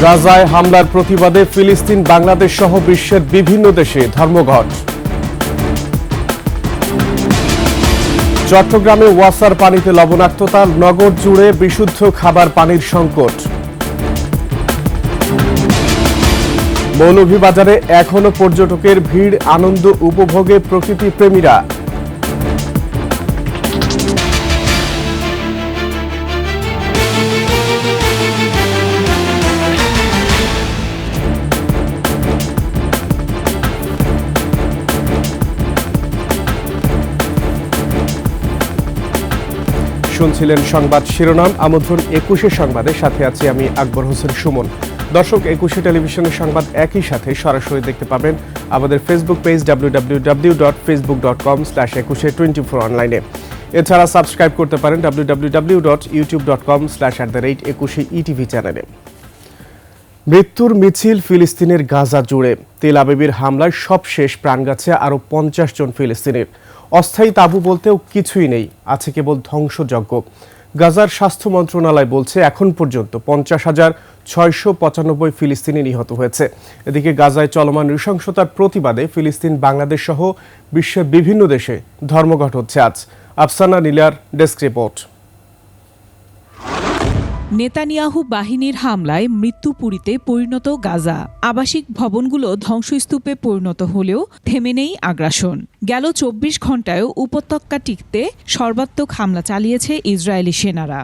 গাজায় হামলার প্রতিবাদে ফিলিস্তিন বাংলাদেশ সহ বিশ্বের বিভিন্ন দেশে ধর্মঘট। চট্টগ্রামে ওয়াসার পানিতে লবণাক্ততা, নগর জুড়ে বিশুদ্ধ খাবার পানির সংকট। মৌলভীবাজারে এখনো পর্যটকের ভিড়, আনন্দ উপভোগে প্রকৃতি প্রেমীরা। শুনছিলেন সংবাদ শিরোনাম। আমন্ত্রণ ২১ সংবাদের সাথে আছি আমি আকবর হোসেন সুমন। দর্শক, ২১ টেলিভিশনের সংবাদ একই সাথে সরাসরি দেখতে পাবেন আমাদের ফেসবুক পেজ www.facebook.com/2124 অনলাইনে। এছাড়া সাবস্ক্রাইব করতে পারেন www.youtube.com/21etv চ্যানেলে। মৃত্যুর মিছিল ফিলিস্তিনের গাজা জুড়ে। তেল আবিবের হামলায় সব শেষ, প্রাণ গেছে আরও ৫০ জন ফিলিস্তিনির। অস্থায়ী তাঁবু বলতেও কিছুই নেই, আছে কেবল ধ্বংসযজ্ঞ। গাজার স্বাস্থ্য মন্ত্রণালয় বলছে এখন পর্যন্ত ৫০,৬৯৫ ফিলিস্তিনি নিহত হয়েছে। এদিকে গাজায় চলমান নৃশংসতার প্রতিবাদে ফিলিস্তিন বাংলাদেশ সহ বিশ্বের বিভিন্ন দেশে ধর্মঘট হচ্ছে আজ। আফসানা নীলার ডেস্ক রিপোর্ট। নেতানিয়াহু বাহিনীর হামলায় মৃত্যুপুরীতে পরিণত গাজা। আবাসিক ভবনগুলো ধ্বংসস্তূপে পরিণত হলেও থেমে নেই আগ্রাসন। গেল ২৪ ঘণ্টায়ও উপত্যকা টিকতে সর্বাত্মক হামলা চালিয়েছে ইসরায়েলি সেনারা।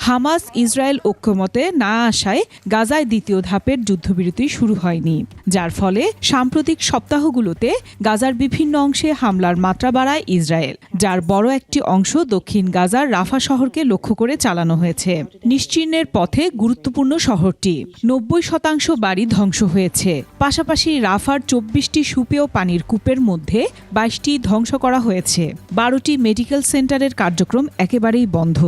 হামাস ইসরায়েল ঐক্যমতে না আসায় গাজায় দ্বিতীয় ধাপের যুদ্ধবিরতি শুরু হয়নি, যার ফলে সাম্প্রতিক সপ্তাহগুলোতে গাজার বিভিন্ন অংশে হামলার মাত্রা বাড়ায় ইসরায়েল, যার বড় একটি অংশ দক্ষিণ গাজার রাফা শহরকে লক্ষ্য করে চালানো হয়েছে। নিশ্চিহ্নের পথে গুরুত্বপূর্ণ শহরটি। ৯০% বাড়ি ধ্বংস হয়েছে। পাশাপাশি রাফার ২৪টি সুপেয় পানির কূপের মধ্যে ২২টি ধ্বংস করা হয়েছে। ১২টি মেডিকেল সেন্টারের কার্যক্রম একেবারেই বন্ধ।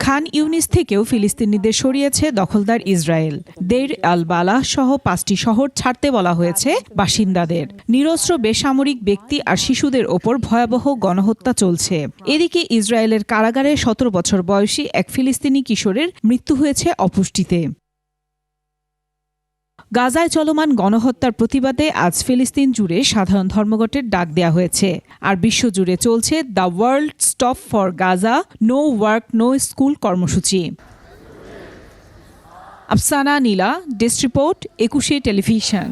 খান ইউনিস থেকেও ফিলিস্তিনিদের সরিয়েছে দখলদার ইসরায়েল। দেইর আল বালাহ সহ ৫টি শহর ছাড়তে বলা হয়েছে বাসিন্দাদের। নিরস্ত্র বেসামরিক ব্যক্তি আর শিশুদের ওপর ভয়াবহ গণহত্যা চলছে। এদিকে ইসরায়েলের কারাগারে ১৭ বছর বয়সী এক ফিলিস্তিনি কিশোরের মৃত্যু হয়েছে অপুষ্টিতে। গাজায় চলমান গণহত্যার প্রতিবাদে আজ ফিলিস্তিন জুড়ে সাধারণ ধর্মঘটের ডাক দেওয়া হয়েছে। আর বিশ্বজুড়ে চলছে the world stop for Gaza, no work no school কর্মসূচি। Afsana Nila, desk report, ২১ television.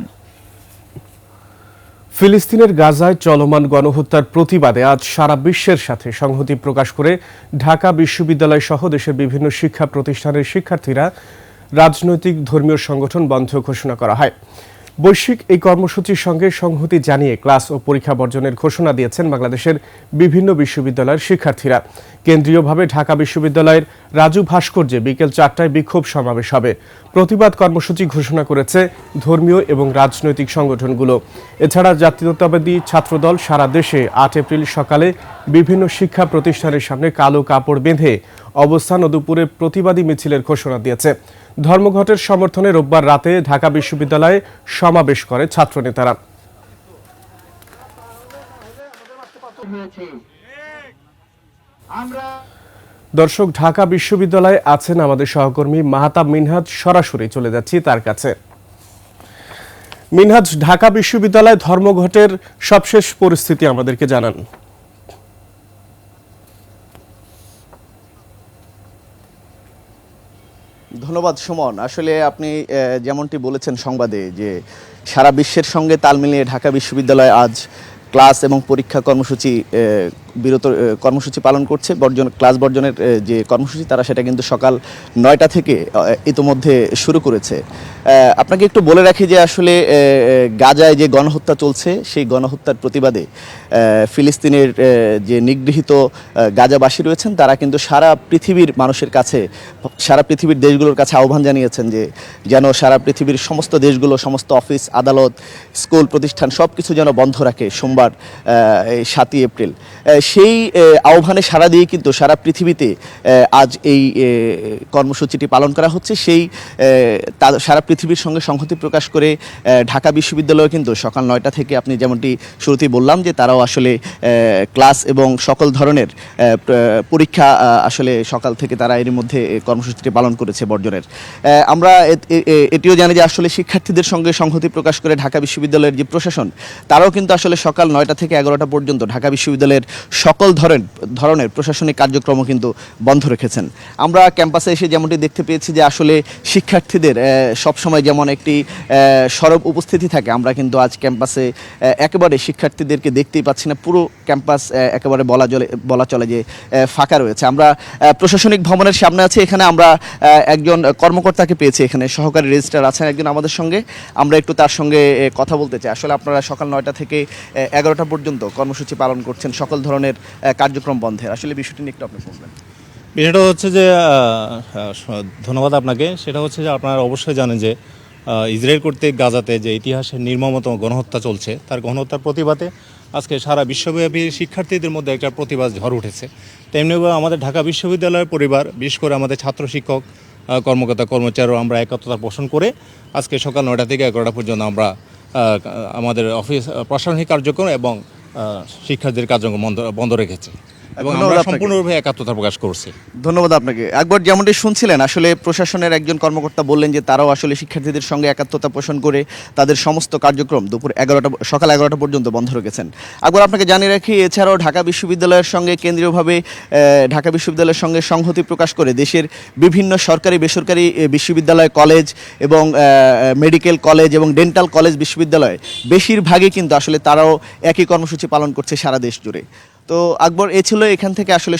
ফিলিস্তিনের গাজায় চলমান গণহত্যার প্রতিবাদে আজ সারা বিশ্বের সাথে সংহতি প্রকাশ করে ঢাকা বিশ্ববিদ্যালয় সহ দেশের বিভিন্ন শিক্ষা প্রতিষ্ঠানের শিক্ষার্থীরা রাজনৈতিক ধর্মীয় সংগঠন বন্ধ ঘোষণা করা হয়। বৈশ্বিক এই কর্মসূচির সঙ্গে সংহতি জানিয়ে ক্লাস ও পরীক্ষা বর্জনের ঘোষণা দিয়েছেন বাংলাদেশের বিভিন্ন বিশ্ববিদ্যালয়ের শিক্ষার্থীরা। কেন্দ্রীয়ভাবে ঢাকা বিশ্ববিদ্যালয়ের রাজু ভাস্কর্যে বিকেল ৪টায় বিক্ষোভ সমাবেশ হবে। প্রতিবাদ কর্মসূচি ঘোষণা করেছে ধর্মীয় এবং রাজনৈতিক সংগঠনগুলো। এছাড়া জাতীয়তাবাদী ছাত্রদল সারা দেশে ৮ এপ্রিল সকালে বিভিন্ন শিক্ষা প্রতিষ্ঠানের সামনে কালো কাপড় বেঁধে অবস্থান ও দুপুরে প্রতিবাদী মিছিলের ঘোষণা দিয়েছে। ধর্মঘটের সমর্থনে রোববার রাতে ঢাকা বিশ্ববিদ্যালয়ে সমাবেশ করে ছাত্রনেতারা। দর্শক, ঢাকা বিশ্ববিদ্যালয়ে আছেন আমাদের সহকর্মী মাহতাব মিনহাজ। সরাসরি চলে যাচ্ছি তার কাছে। মিনহাজ, ঢাকা বিশ্ববিদ্যালয়ে ধর্মঘটের সবশেষ পরিস্থিতি আমাদেরকে জানান। ধন্যবাদ সুমন। আসলে আপনি যেমনটি বলেছেন সংবাদে যে সারা বিশ্বের সঙ্গে তাল মিলিয়ে ঢাকা বিশ্ববিদ্যালয় আজ ক্লাস এবং পরীক্ষা কর্মসূচি পালন করছে। ক্লাস বর্জনের যে কর্মসূচি তারা সেটা কিন্তু সকাল ৯টা থেকে ইতোমধ্যে শুরু করেছে। আপনাকে একটু বলে রাখি যে আসলে গাজায় যে গণহত্যা চলছে সেই গণহত্যার প্রতিবাদে ফিলিস্তিনের যে নিগৃহীত গাজাবাসী রয়েছেন তারা কিন্তু সারা পৃথিবীর মানুষের কাছে, সারা পৃথিবীর দেশগুলোর কাছে আহ্বান জানিয়েছেন যে যেন সারা পৃথিবীর সমস্ত দেশগুলো, সমস্ত অফিস আদালত, স্কুল প্রতিষ্ঠান সব কিছু যেন বন্ধ রাখে সোমবার ৭ই এপ্রিল। সেই আহ্বানে সাড়া দিয়ে কিন্তু সারা পৃথিবীতে আজ এই কর্মসূচিটি পালন করা হচ্ছে। সেই সারা পৃথিবীর সঙ্গে সংহতি প্রকাশ করে ঢাকা বিশ্ববিদ্যালয় কিন্তু সকাল 9টা থেকে আপনি যেমনটি শুরুতেই বললাম যে তারাও আসলে ক্লাস এবং সকল ধরনের পরীক্ষা আসলে সকাল থেকে তারা এর মধ্যে কর্মসূচিটি পালন করেছে বর্জনের। আমরা এটিও জানি যে আসলে শিক্ষার্থীদের সঙ্গে সংহতি প্রকাশ করে ঢাকা বিশ্ববিদ্যালয়ের যে প্রশাসন তারাও কিন্তু আসলে সকাল 9টা থেকে 11টা পর্যন্ত ঢাকা বিশ্ববিদ্যালয়ের সকল ধরনের প্রশাসনিক কার্যক্রমও কিন্তু বন্ধ রেখেছেন। আমরা ক্যাম্পাসে এসে যেমনটি দেখতে পেয়েছি যে আসলে শিক্ষার্থীদের সবসময় যেমন একটি সরব উপস্থিতি থাকে, আমরা কিন্তু আজ ক্যাম্পাসে একেবারে শিক্ষার্থীদেরকে দেখতেই পাচ্ছি না। পুরো ক্যাম্পাস একেবারে বলা চলে যে ফাঁকা রয়েছে। আমরা প্রশাসনিক ভবনের সামনে আছি, এখানে আমরা একজন কর্মকর্তাকে পেয়েছি, এখানে সহকারী রেজিস্ট্রার আছেন একজন আমাদের সঙ্গে। আমরা একটু তার সঙ্গে কথা বলতে চাই। আসলে আপনারা সকাল 9টা থেকে 11টা পর্যন্ত কর্মসূচি পালন করছেন, সকল ধরনের কার্যক্রম বন্ধের। আসলে বিষয়টি নিয়ে একটু আপনি বলবেন। বিষয়টা হচ্ছে যে ধন্যবাদ আপনাকে। সেটা হচ্ছে যে আপনারা অবশ্যই জানেন যে ইসরায়েল কর্তৃক গাজাতে যে ইতিহাসের নির্মমতম গণহত্যা চলছে, তার গণহত্যার প্রতিবাদে আজকে সারা বিশ্বব্যাপী শিক্ষার্থীদের মধ্যে একটা প্রতিবাদ ঝড় উঠেছে। তেমনিভাবে আমাদের ঢাকা বিশ্ববিদ্যালয়ের পরিবার, বিশেষ করে আমাদের ছাত্র শিক্ষক কর্মকর্তা কর্মচারীও আমরা একত্রতা পোষণ করে আজকে সকাল 9টা থেকে 11টা পর্যন্ত আমরা আমাদের অফিস প্রশাসনিক কার্যক্রম এবং শিক্ষার্থীদের কার্যক্রম বন্ধ রেখেছি এবং আমরা সম্পূর্ণরূপে একাত্মতা প্রকাশ করছি। ধন্যবাদ আপনাকে। একবার যেমনটি শুনছিলেন, আসলে প্রশাসনের একজন কর্মকর্তা বললেন যে তারাও আসলে শিক্ষার্থীদের সঙ্গে একাত্মতা পোষণ করে তাদের সমস্ত কার্যক্রম সকাল 11টা পর্যন্ত বন্ধ রেখেছেন। একবার আপনাকে জানিয়ে রাখি, এছাড়াও ঢাকা বিশ্ববিদ্যালয়ের সঙ্গে কেন্দ্রীয়ভাবে ঢাকা বিশ্ববিদ্যালয়ের সঙ্গে সংহতি প্রকাশ করে দেশের বিভিন্ন সরকারি বেসরকারি বিশ্ববিদ্যালয়, কলেজ এবং মেডিকেল কলেজ এবং ডেন্টাল কলেজ বিশ্ববিদ্যালয় বেশিরভাগই কিন্তু আসলে তারাও একই কর্মসূচি পালন করছে সারা দেশ জুড়ে। তো আকবর, এ ছিল এখান থেকে আসলে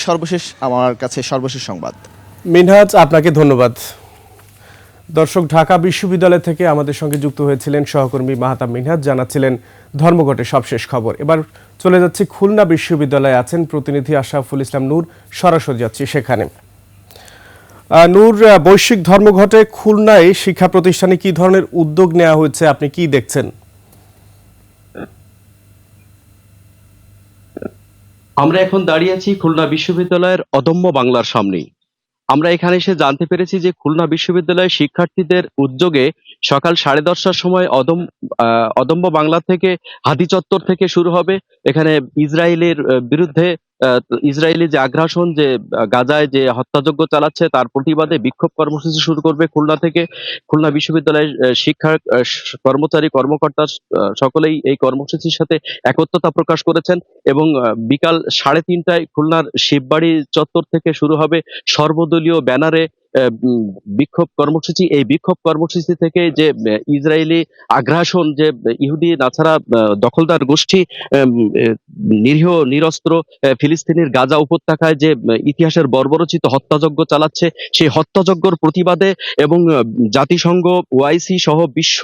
আমার কাছে সর্বশেষ সংবাদ। মিনহাজ, আপনাকে ধন্যবাদ। দর্শক, ঢাকা বিশ্ববিদ্যালয় থেকে আমাদের সঙ্গে যুক্ত হয়েছিলেন সহকর্মী মাহতাব মিনহাজ, জানাচ্ছিলেন ধর্মঘটের সবশেষ খবর। এবার চলে যাচ্ছি খুলনা বিশ্ববিদ্যালয়ে আছেন প্রতিনিধি আশরাফুল ইসলাম নূর, সরাসরি যাচ্ছি সেখানে। নূর, বৈশ্বিক ধর্মঘটে খুলনায় শিক্ষা প্রতিষ্ঠানে কি ধরনের উদ্যোগ নেওয়া হয়েছে, আপনি কি দেখছেন? আমরা এখন দাঁড়িয়ে আছি খুলনা বিশ্ববিদ্যালয়ের অদম্য বাংলার সামনেই। আমরা এখানে এসে জানতে পেরেছি যে খুলনা বিশ্ববিদ্যালয়ের শিক্ষার্থীদের উদ্যোগে সকাল 10:30টার সময় অদম্য বাংলা থেকে হাদি চত্বর থেকে শুরু হবে। এখানে ইসরায়েলের বিরুদ্ধে ইসরায়েলি যে আগ্রাসন, যে গাজায় যে হত্যাযজ্ঞ চালাচ্ছে তার প্রতিবাদে বিক্ষোভ কর্মসূচি শুরু করবে খুলনা থেকে। খুলনা বিশ্ববিদ্যালয়ের শিক্ষা কর্মচারী কর্মকর্তা সকলেই এই কর্মসূচির সাথে একত্রতা প্রকাশ করেছেন এবং বিকাল 3:30টায় খুলনার শিববাড়ি চত্বর থেকে শুরু হবে সর্বদলীয় ব্যানারে বিক্ষোভ কর্মসূচি। এই বিক্ষোভ কর্মসূচি থেকে যে ইসরায়েলি আগ্রাসন, যে ইহুদি নাছাড়া দখলদার গোষ্ঠী নিরীহ নিরস্ত্র ফিলিস্তিনের গাজা উপত্যকায় যে ইতিহাসের বর্বরচিত হত্যাযজ্ঞ চালাচ্ছে, সেই হত্যাযজ্ঞর প্রতিবাদে এবং জাতিসংঘ, ওআইসি সহ বিশ্ব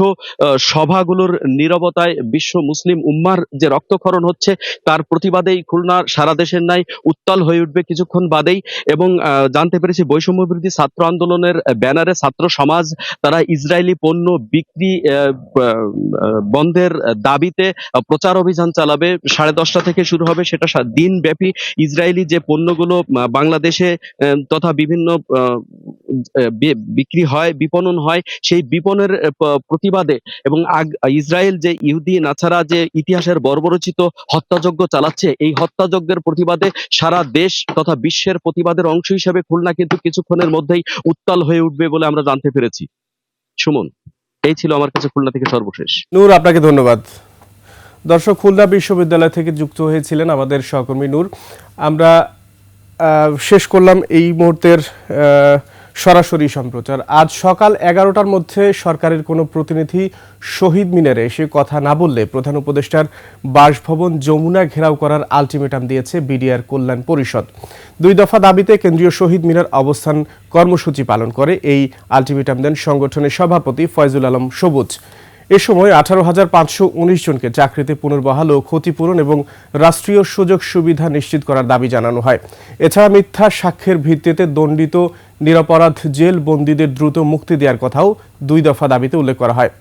সভাগুলোর নীরবতায় বিশ্ব মুসলিম উম্মার যে রক্তক্ষরণ হচ্ছে তার প্রতিবাদেই খুলনা সারা দেশের ন্যায় উত্তাল হয়ে উঠবে কিছুক্ষণ বাদেই। এবং জানতে পেরেছি বৈষম্য বিরোধী ছাত্র আন্দোলনের ব্যানারে ছাত্র সমাজ তারা ইসরায়েলি পণ্য বিক্রি বন্ধের দাবিতে প্রচার অভিযান চালাবে। 10:30টা থেকে শুরু হবে, সেটা দিনব্যাপী। ইসরায়েলি যে পণ্যগুলো বাংলাদেশে তথা বিভিন্ন বিক্রি হয়, বিপণন হয়, সেই বিপণের প্রতিবাদে এবং ইসরায়েল যে ইহুদি নাছাড়া যে ইতিহাসের বর্বরচিত হত্যাযজ্ঞ চালাচ্ছে, এই হত্যাযজ্ঞের প্রতিবাদে সারা দেশ তথা বিশ্বের প্রতিবাদের অংশ হিসেবে খুলনা কিন্তু কিছুক্ষণের মধ্যেই উত্তাল হয়ে উঠবে বলে আমরা জানতে পেরেছি। সুমন, এই ছিল আমার কাছে খুলনা থেকে সর্বশেষ। নূর, আপনাকে ধন্যবাদ। দর্শক, খুলনা বিশ্ববিদ্যালয় থেকে যুক্ত হয়েছিলেন আমাদের সহকর্মী নূর। আমরা শেষ করলাম এই মুহূর্তের সরাসরি সম্প্রচার। আজ সকাল 11টার মধ্যে সরকারের কোনো প্রতিনিধি শহীদ মিনারে এসে কথা না বললে প্রধান উপদেষ্টার বাসভবন যমুনা ঘেরাও করার আলটিমেটাম দিয়েছে বিডিআর কল্যাণ পরিষদ। 2 দফা দাবিতে কেন্দ্রীয় শহীদ মিনার অবস্থান কর্মসূচি পালন করে এই আলটিমেটাম দেন সংগঠনের সভাপতি ফয়জুল আলম সবুজ। এ সময় 18,519 জনকে চাকরিতে পুনর্বহাল ও ক্ষতিপূরণ এবং রাষ্ট্রীয় সুযোগ সুবিধা নিশ্চিত করার দাবি জানানো হয়। এছাড়া মিথ্যা সাক্ষ্যের ভিত্তিতে দণ্ডিত নিরপরাধ জেল বন্দীদের দ্রুত মুক্তি দেওয়ার কথাও 2 দফা দাবিতে উল্লেখ করা হয়।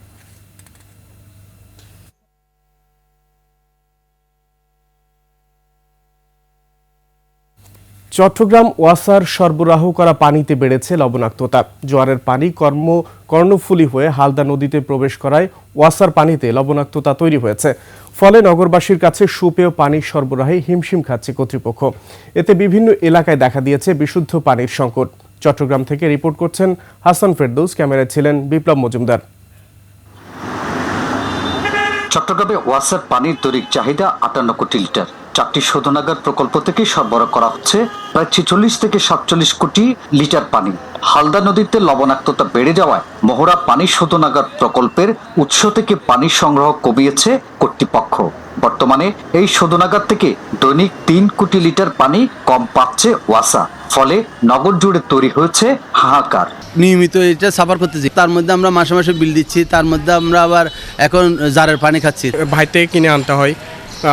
চট্টগ্রাম ওয়াসার সরবরাহ করা পানিতে বেড়েছে লবণাক্ততা। জোয়ারের পানি কর্ণফুলী হয়ে হালদা নদীতে প্রবেশ করায় ওয়াসার পানিতে লবণাক্ততা তৈরি হয়েছে। ফলে নগরবাসীর কাছে সুপেয় পানি সরবরাহে হিমশিম খাচ্ছে কর্তৃপক্ষ। এতে বিভিন্ন এলাকায় দেখা দিয়েছে বিশুদ্ধ পানির সংকট। চট্টগ্রাম থেকে রিপোর্ট করছেন হাসান ফেরদৌস, ক্যামেরায় ছিলেন বিপ্লব মজুমদার। চট্টগ্রামে ওয়াসার পানির দৈনিক চাহিদা 58 কোটি লিটার। 4টি শোধনাগার প্রকল্প থেকে সরবরাহ করা হচ্ছে প্রায় 46 থেকে 47 কোটি লিটার পানি। হালদা নদীতে লবণাক্ততা বেড়ে যাওয়ায় মহড়া পানি শোধনাগার প্রকল্পের উৎস থেকে পানি সংগ্রহ কমিয়েছে কর্তৃপক্ষ। বর্তমানে এই শোধনাগার থেকে দৈনিক 3 কোটি লিটার পানি কম পাচ্ছে ওয়াসা। ফলে নগর জুড়ে তৈরি হয়েছে হাহাকার। নিয়মিত এটা সাফার করতেছি, তার মধ্যে আমরা মাসে মাসে বিল দিচ্ছি, তার মধ্যে আমরা আবার এখন জারের পানি খাচ্ছি। বাইরে থেকে কিনে আনতে হয়,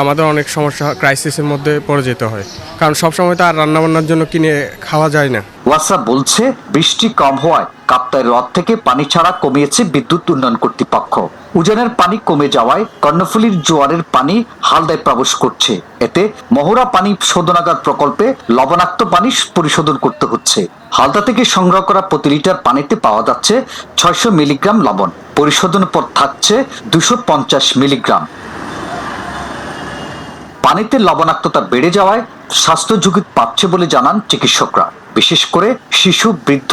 আমাদের অনেক সমস্যা, ক্রাইসিসের মধ্যে পড়ে যেতে হয়, কারণ সবসময় তো আর রান্নাবান্নার জন্য কিনে খাওয়া যায় না। ওয়াসা বলছে বৃষ্টি কম হওয়ায় কাপ্তাই হ্রদ থেকে পানি ছাড়া কমিয়েছে বিদ্যুৎ উন্নয়ন কর্তৃপক্ষ। উজানের পানি কমে যাওয়ায় কর্ণফুলীর জোয়ারের পানি হালদায় প্রবেশ করছে। এতে মহড়া পানি শোধনাগার প্রকল্পে লবণাক্ত পানি পরিশোধন করতে হচ্ছে। হালদা থেকে সংগ্রহ করা প্রতি লিটার পানিতে পাওয়া যাচ্ছে 600 মিলিগ্রাম লবণ, পরিশোধনের পর থাকছে 250 মিলিগ্রাম। পানিতে লবণাক্ততা বেড়ে যাওয়ায় স্বাস্থ্য ঝুঁকি পাচ্ছে বলে জানান চিকিৎসকরা। বিশেষ করে শিশু, বৃদ্ধ,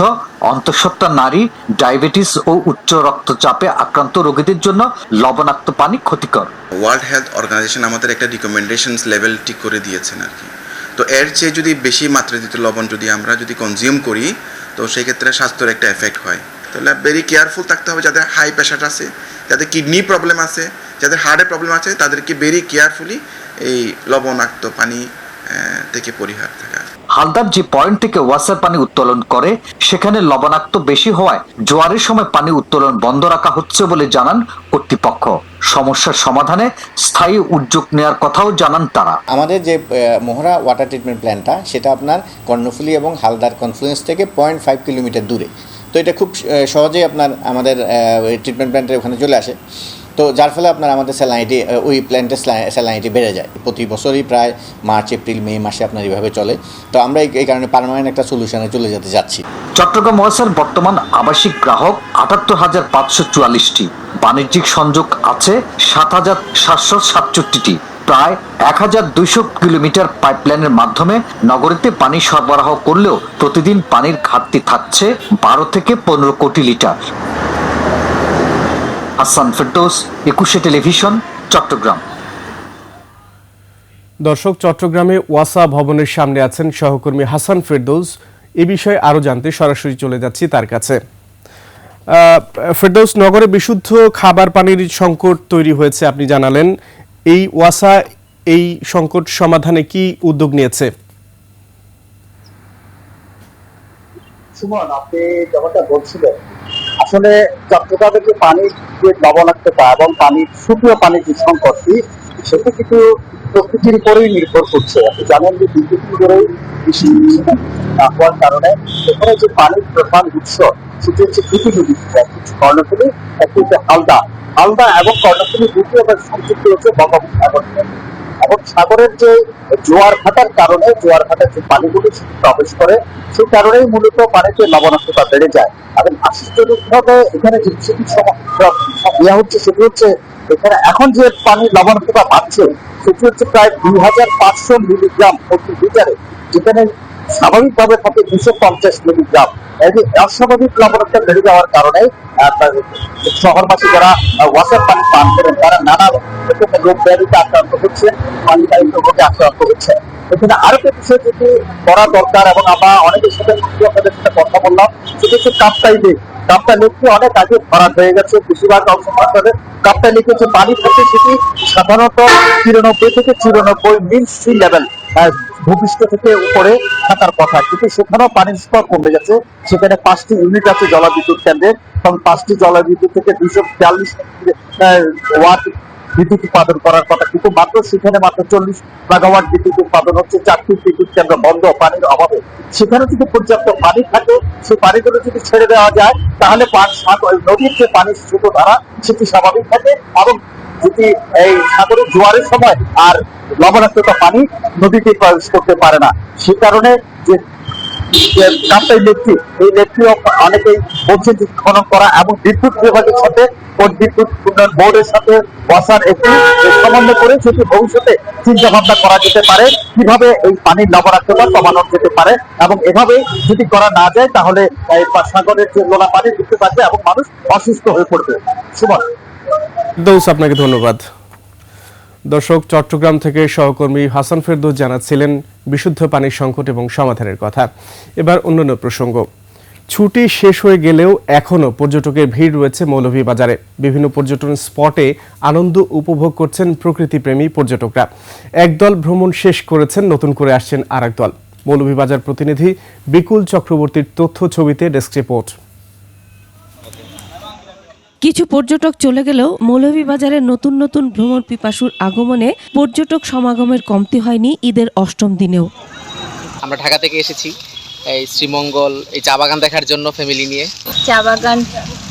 অন্তঃসত্ত্বা নারী, ডায়াবেটিস ও উচ্চ রক্তচাপে আক্রান্ত রোগীদের জন্য লবণাক্ত পানি ক্ষতিকর। ওয়ার্ল্ড হেলথ অর্গানাইজেশন আমাদের একটা রিকমেন্ডেশনস লেভেল ঠিক করে দিয়েছেন আর কি। তো এর চেয়ে যদি বেশি মাত্রাতিত লবণ আমরা যদি কনজিউম করি, তো সেই ক্ষেত্রে স্বাস্থ্যের একটা এফেক্ট হয়। তাহলে ভেরি কেয়ারফুল থাকতে হবে। যাদের হাই প্রেশার আছে, যাদের কিডনি প্রবলেম আছে, যাদের হার্টের প্রবলেম আছে, তাদেরকে ভেরি কেয়ারফুলি এই লবণাক্ত পানি থেকে পরিহার থাকা। হালদার যে পয়েন্ট থেকে ওয়াসার পানি উত্তোলন করে সেখানে লবণাক্ত বেশি হওয়ায় জোয়ারের সময় পানি উত্তোলন বন্ধ রাখা হচ্ছে বলে জানান কর্তৃপক্ষ। সমস্যার সমাধানে স্থায়ী উদ্যোগ নেওয়ার কথাও জানান তারা। আমাদের যে মহড়া ওয়াটার ট্রিটমেন্ট প্ল্যান্টটা, সেটা আপনার কর্ণফুলী এবং হালদার কনফ্লুয়েন্স থেকে 0.5 কিলোমিটার দূরে। তো এটা খুব সহজেই আমাদের ট্রিটমেন্ট প্ল্যান্টের ওখানে চলে আসে। তো যার ফলে আমাদের স্যালাইনিটি, ওই প্ল্যান্টের স্যালাইনিটি বেড়ে যায়। প্রতি বছরই প্রায় মার্চ, এপ্রিল, মে মাসে এইভাবে চলে। তো আমরা এই কারণে পার্মানেন্ট একটা সলিউশনে চলে যেতে যাচ্ছি। চট্টগ্রাম ওয়াসার বর্তমান আবাসিক গ্রাহক ৭৮,৫৪৪টি, বাণিজ্যিক সংযোগ আছে ৭,৭৬৭টি। প্রায় ১,২০০ কিলোমিটার পাইপলাইনের মাধ্যমে নগরীতে পানি সরবরাহ করলেও প্রতিদিন পানির ঘাটতি থাকছে 12 থেকে 15 কোটি লিটার। হাসান ফেরদৌস, 21 টেলিভিশন, চট্টগ্রাম। দর্শক, চট্টগ্রামে ওয়াসা ভবনের সামনে আছেন সহকর্মী হাসান ফেরদৌস। এ বিষয়ে আরো জানতে সরাসরি চলে যাচ্ছি তার কাছে। ফেরদৌস, নগরে বিশুদ্ধ খাবার পানির সংকট তৈরি হয়েছে, আপনি জানালেন। এই ওয়াসা এই সংকট সমাধানে কি উদ্যোগ নিয়েছে? সুমন, আপনি যেমনটা বলছিলেন, আসলে চট্টগ্রামের যে পানির যে লবণাক্ততা এবং পানির সুপেয় পানির যে সংকটটি, সেটা কিন্তু প্রকৃতির উপরেই নির্ভর করছে। আপনি জানেন যে দীর্ঘদিন ধরেই বৃষ্টি না হওয়ার কারণে এখানে যে পানির প্রধান উৎস সেটি হচ্ছে দুটি নদী, একটি কর্ণফুলী, একটি হচ্ছে হালদা। হালদা এবং কর্ণফুলী দুটি আবার সংযুক্ত হচ্ছে বঙ্গোপসাগর। এবং সাগরের যে জোয়ার ভাটার কারণে, জোয়ার ভাটার যে পানিগুলি প্রবেশ করে, সেই কারণেই মূলত পানিতে লবণাক্ততা বেড়ে যায়। এবং আশ্চর্যজনকভাবে এখানে যে ইয়া হচ্ছে, সেটি হচ্ছে এখানে এখন যে পানির লবণাক্ততা বাড়ছে সেটি হচ্ছে প্রায় 2,500 মিলিগ্রাম প্রতি লিটারে, যেখানে স্বাভাবিকভাবে থাকে 250 মিলিগ্রাম। এই অস্বাভাবিক লবণাক্ততা বেড়ে যাওয়ার কারণে শহরবাসী যারা ওয়াসার পানি পান করেন তারা নানা রকমের রোগ ব্যাধিতে আক্রান্ত হচ্ছে, পানিবাহিত রোগে আক্রান্ত হচ্ছে। এখানে আরেকটা বিষয় যেটি করা দরকার, এবং আমরা অনেকের সাথে আপনাদের সাথে কথা বললাম, সেটি হচ্ছে কাপ্তাই লেক। কাপ্তাই লেকটি অনেক আগে ভরাট হয়ে গেছে। বেশিরভাগ অংশ কাপ্তাই লেকে যে পানি থাকে সেটি সাধারণত 93 থেকে 94 মিন সি লেভেল, ভূপৃষ্ঠ থেকে উপরে থাকার কথা, কিন্তু সেখানেও পানির স্তর কমে গেছে। সেখানে 5টি ইউনিট আছে জলবিদ্যুৎ কেন্দ্রের, এবং 5টি জলবিদ্যুৎ থেকে 240 ওয়াট বিদ্যুৎ উৎপাদন করার কথা, কিন্তু সেখানে মাত্র 40 মেগাওয়াট বিদ্যুৎ উৎপাদন হচ্ছে। 4টি বিদ্যুৎ কেন্দ্র বন্ধ পানির অভাবে। সেখানে যদি পর্যাপ্ত পানি থাকে, সেই পানিগুলো যদি ছেড়ে দেওয়া যায়, তাহলে নদীর যে পানির স্রোত ধারা সেটি স্বাভাবিক থাকে, এবং যদি এই সাগরের জোয়ারের সময় আর লবণাক্ততা পানি নদীতে প্রবেশ করতে পারে না। সে কারণে যে কাপ্তাই লেকটি, এই লেকটিও অনেকেই বলছেন যে খনন করা এবং বিদ্যুৎ বিভাগের সাথে বিদ্যুৎ উন্নয়ন বোর্ডের সাথে বসার একটি সমন্বয় করে সেটি ভবিষ্যতে চিন্তা ভাবনা করা যেতে পারে কিভাবে এই পানির লবণাক্ততা কমানো যেতে পারে, এবং এভাবে যদি করা না যায় তাহলে সাগরের যে নোনা পানি ঢুকতে পারবে এবং মানুষ অসুস্থ হয়ে পড়বে। সুমন, দৌস, আপনাকে ধন্যবাদ। দর্শক, চট্টগ্রাম থেকে সহকর্মী হাসান ফেরদৌস জানাচ্ছিলেন বিশুদ্ধ পানির সংকট এবং সমাধানের কথা। এবার অন্যান্য প্রসঙ্গ। ছুটি শেষ হয়ে গেলেও এখনও পর্যটকের ভিড় রয়েছে মৌলভীবাজারে। বিভিন্ন পর্যটন স্পটে আনন্দ উপভোগ করছেন প্রকৃতিপ্রেমী পর্যটকরা। একদল ভ্রমণ শেষ করেছেন, নতুন করে আসছেন আরেক দল। মৌলভীবাজার প্রতিনিধি বিকুল চক্রবর্তীর তথ্য ছবিতে ডেস্ক রিপোর্ট। কিছু পর্যটক চলে গেলেও মৌলভীবাজারের নতুন নতুন ভ্রমণ পিপাসুর আগমনে পর্যটক সমাগমের কমতি হয়নি ঈদের অষ্টম দিনেও। আমরা ঢাকা থেকে এসেছি এই শ্রীমঙ্গল এই চা বাগান দেখার জন্য ফ্যামিলি নিয়ে। চা বাগান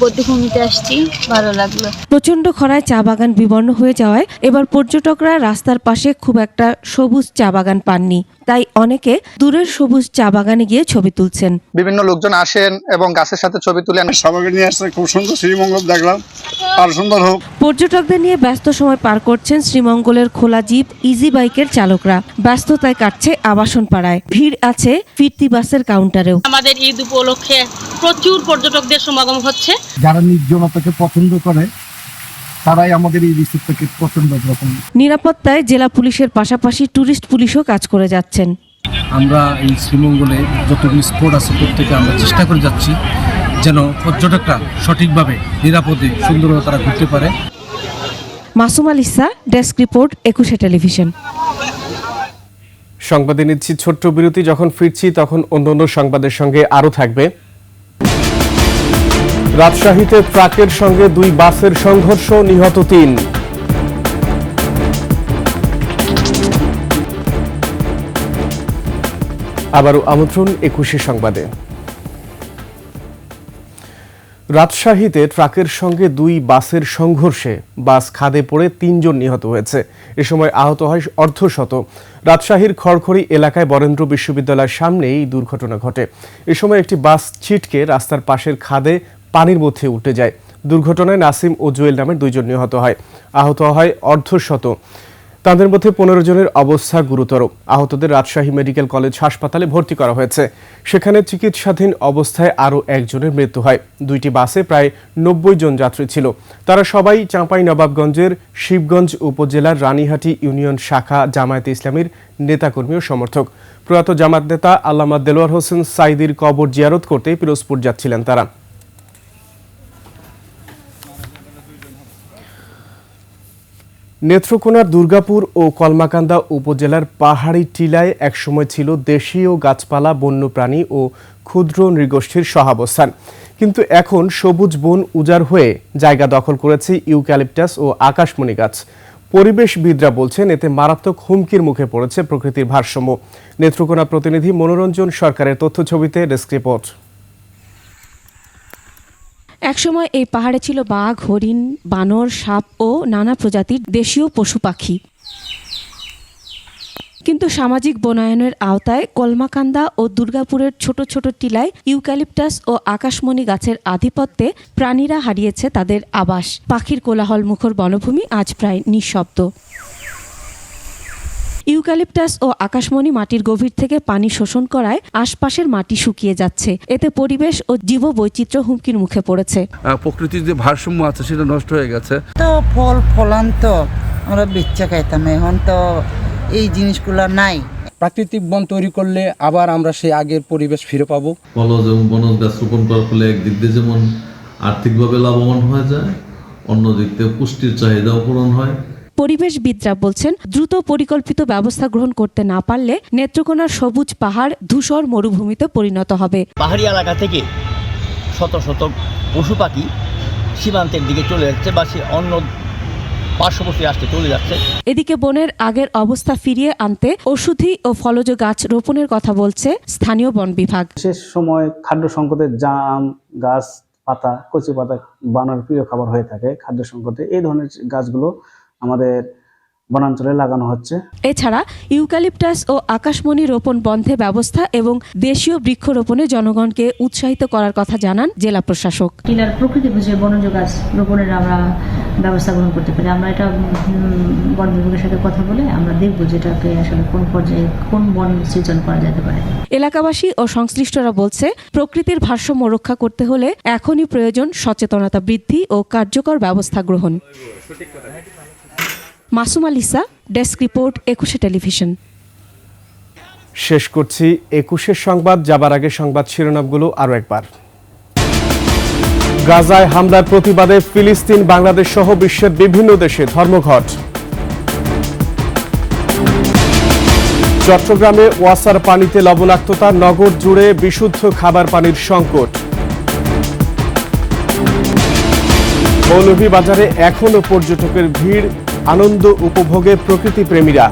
বধ্যভূমিতে আসছি, ভালো লাগলো। প্রচন্ড খরায় চা বাগান বিবর্ণ হয়ে যাওয়ায় এবার পর্যটকরা রাস্তার পাশে খুব একটা সবুজ চা বাগান পাননি, তাই অনেকে দূরের সবুজ চা বাগানে গিয়ে ছবি তুলছেন। বিভিন্ন লোকজন আসেন এবং গাছের সাথে ছবি তুলেন। চা বাগান নিয়ে আসছে, খুব সুন্দর শ্রীমঙ্গল দেখলাম, আর সুন্দর হোক। পর্যটকদের নিয়ে ব্যস্ত সময় পার করছেন শ্রীমঙ্গলের খোলা জিপ ইজি বাইকের চালকরা। ব্যস্ততায় কাটছে আবাসন পাড়ায়, ভিড় আছে ফিরতি বাসের কাউন্টারেও। আমাদের ঈদ উপলক্ষে প্রচুর পর্যটকদের সমাগম হচ্ছে। যারা নির্জনতাকে পছন্দ করে তারাই আমাদের এই রিসোর্টটাকে পছন্দ করেন। নিরাপত্তায় জেলা পুলিশের পাশাপাশি টুরিস্ট পুলিশও কাজ করে যাচ্ছেন। আমরা এই শ্রীমঙ্গলে যতগুলি স্পট আছে প্রত্যেকে আমরা চেষ্টা করে যাচ্ছি যেন পর্যটকরা সঠিকভাবে নিরাপদে সুন্দরভাবে তারা ঘুরতে পারে। Masum আলিসা, desk report, 21 television. সংবাদে নিচ্ছি ছোট্ট বিরতি। যখন ফিরছি তখন অন্যান্য সংবাদের সঙ্গে আরও থাকবে। রাজশাহীতে ট্রাকের সঙ্গে দুই বাসের সংঘর্ষ, নিহত 3। আবারও আমন্ত্রণ 21 সংবাদে। রাজশাহীতে ট্রাকের সঙ্গে দুই বাসের সংঘর্ষে বাস খাদে পড়ে 3 জন নিহত হয়েছে। এ সময় আহত হয় অর্ধশত। রাজশাহীর খড়খড়ি এলাকায় বরেন্দ্র বিশ্ববিদ্যালয়ের সামনে এই দুর্ঘটনা ঘটে। এ সময় একটি বাস ছিটকে রাস্তার পাশের খাদে পানির মধ্যে উঠে যায়। দুর্ঘটনায় নাসিম ও জুয়েল নামের 2 জন নিহত হয়। আহত হয় অর্ধশত। তাদের মধ্যে 15 জনের অবস্থা গুরুতর। আহতদের রাজশাহী মেডিকেল কলেজ হাসপাতালে ভর্তি করা হয়েছে। সেখানে চিকিৎসাধীন অবস্থায় আরও 1 জনের মৃত্যু হয়। 2টি বাসে প্রায় 90 জন যাত্রী ছিল। তারা সবাই চাঁপাইনবাবগঞ্জের শিবগঞ্জ উপজেলার রানীহাটি ইউনিয়ন শাখা জামায়াতে ইসলামীর নেতাকর্মী ও সমর্থক। প্রয়াত জামাত নেতা আল্লামা দেলোয়ার হোসেন সাইদির কবর জিয়ারত করতে পিরোজপুর যাচ্ছিলেন তারা। নেত্রকোনার দুর্গাপুর ও কলমাকান্দা উপজেলার পাহাড়ি টিলায় একসময় ছিল দেশীয় গাছপালা, বন্যপ্রাণী ও ক্ষুদ্র নৃগোষ্ঠীর সহাবস্থান। কিন্তু এখন সবুজ বন উজাড় হয়ে জায়গা দখল করেছে ইউক্যালিপটাস ও আকাশমণি গাছ। পরিবেশবিদরা বলছেন এতে মারাত্মক হুমকির মুখে পড়েছে প্রকৃতির ভারসাম্য। নেত্রকোনা প্রতিনিধি মনোরঞ্জন সরকারের তথ্য ছবিতে ডেস্ক রিপোর্ট। একসময় এই পাহাড়ে ছিল বাঘ, হরিণ, বানর, সাপ ও নানা প্রজাতির দেশীয় পশু পাখি। কিন্তু সামাজিক বনায়নের আওতায় কলমাকান্দা ও দুর্গাপুরের ছোট ছোট টিলায় ইউক্যালিপটাস ও আকাশমণি গাছের আধিপত্যে প্রাণীরা হারিয়েছে তাদের আবাস। পাখির কোলাহল মুখর বনভূমি আজ প্রায় নিঃশব্দ। ইউক্যালিপটাস ও আকাশমণি মাটির গভীর থেকে পানি শোষণ করায় আশপাশের মাটি শুকিয়ে যাচ্ছে। এতে পরিবেশ ও জীববৈচিত্র্য হুমকির মুখে পড়েছে। প্রকৃতির যে ভারসাম্য আছে সেটা নষ্ট হয়ে গেছে। তো ফল ফলান তো আমরা বেচা খাইতাম, এখন তো এই জিনিসগুলো নাই। প্রাকৃতিক বন তৈরি করলে আবার আমরা সেই আগের পরিবেশ ফিরে পাবো। ফলজ এবং বনজ গাছ রোপণ করার ফলে একদিক দিয়ে যেমন আর্থিকভাবে লাভবান হয়ে যায়, অন্য দিক থেকে পুষ্টির চাহিদাও পূরণ হয়। পরিবেশবিদরা বলছেন দ্রুত পরিকল্পিত ব্যবস্থা গ্রহণ করতে না পারলে নেত্রকোনার সবুজ পাহাড় ধূসর মরুভূমিতে পরিণত হবে। পাহাড়ি এলাকা থেকে শত শত পশু পাখি সীমান্তের দিকে চলে যাচ্ছে বা অন্য পার্শ্ববর্তী রাষ্ট্রে চলে যাচ্ছে। এদিকে বনের আগের অবস্থা ফিরিয়ে আনতে ওষুধি ও ফলজ গাছ রোপণের কথা বলছে স্থানীয় বন বিভাগ। শেষ সময় খাদ্য সংকটে জাম গাছ, পাতা, কচি পাতা বানর প্রিয় খাবার হয়ে থাকে। খাদ্য সংকটে এই ধরনের গাছগুলো আমাদের বনাঞ্চলে লাগানো হচ্ছে। এছাড়া ইউক্যালিপটাস ও আকাশমণি রোপণ বন্ধে ব্যবস্থা এবং দেশীয় বৃক্ষরোপণে জনগণকে উৎসাহিত করার কথা জানান জেলা প্রশাসক। টিলার প্রকৃতি বুঝে বনজ গাছ রোপণের আমরা ব্যবস্থা গ্রহণ করতে পারি। আমরা এটা বন বিভাগের সাথে কথা বলে আমরা দেখব যেটাকে আসলে কোন পর্যায়ে কোন বন সৃজন করা যেতে পারে। এলাকাবাসী ও সংশ্লিষ্টরা বলছে, প্রকৃতির ভারসাম্য রক্ষা করতে হলে এখনই প্রয়োজন সচেতনতা বৃদ্ধি ও কার্যকর ব্যবস্থা গ্রহণ। Masuma Lisa, desk report, 21 television. শেষ করছি 21 সংবাদ। যাবার আগে সংবাদ শিরোনামগুলো আরও একবার। গাজায় হামলার প্রতিবাদে ফিলিস্তিন, বাংলাদেশ সহ বিশ্বের বিভিন্ন দেশে ধর্মঘট। চট্টগ্রামে ওয়াসার পানিতে লবণাক্ততা, নগর জুড়ে বিশুদ্ধ খাবার পানির সংকট। মৌলভীবাজারে এখনও পর্যটকের ভিড়, আনন্দ উপভোগে প্রকৃতি প্রেমীরা।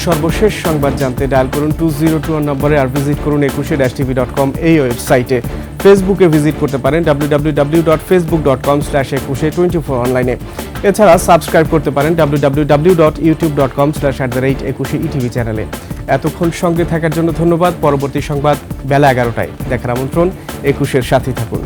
সর্বশেষ সংবাদ জানতে ডায়াল করুন 2021 নম্বরে আর ভিজিট করুন 21-tv.com এই ওয়েবসাইটে। ফেসবুকে ভিজিট করতে পারেন www.facebook.com/2124 অনলাইনে। এছাড়া সাবস্ক্রাইব করতে পারেন www.youtube.com/@21etv চ্যানেলে। এতক্ষণ সঙ্গে থাকার জন্য ধন্যবাদ। পরবর্তী সংবাদ বেলা 11টায় দেখার আমন্ত্রণ। 21-এর সাথে থাকুন।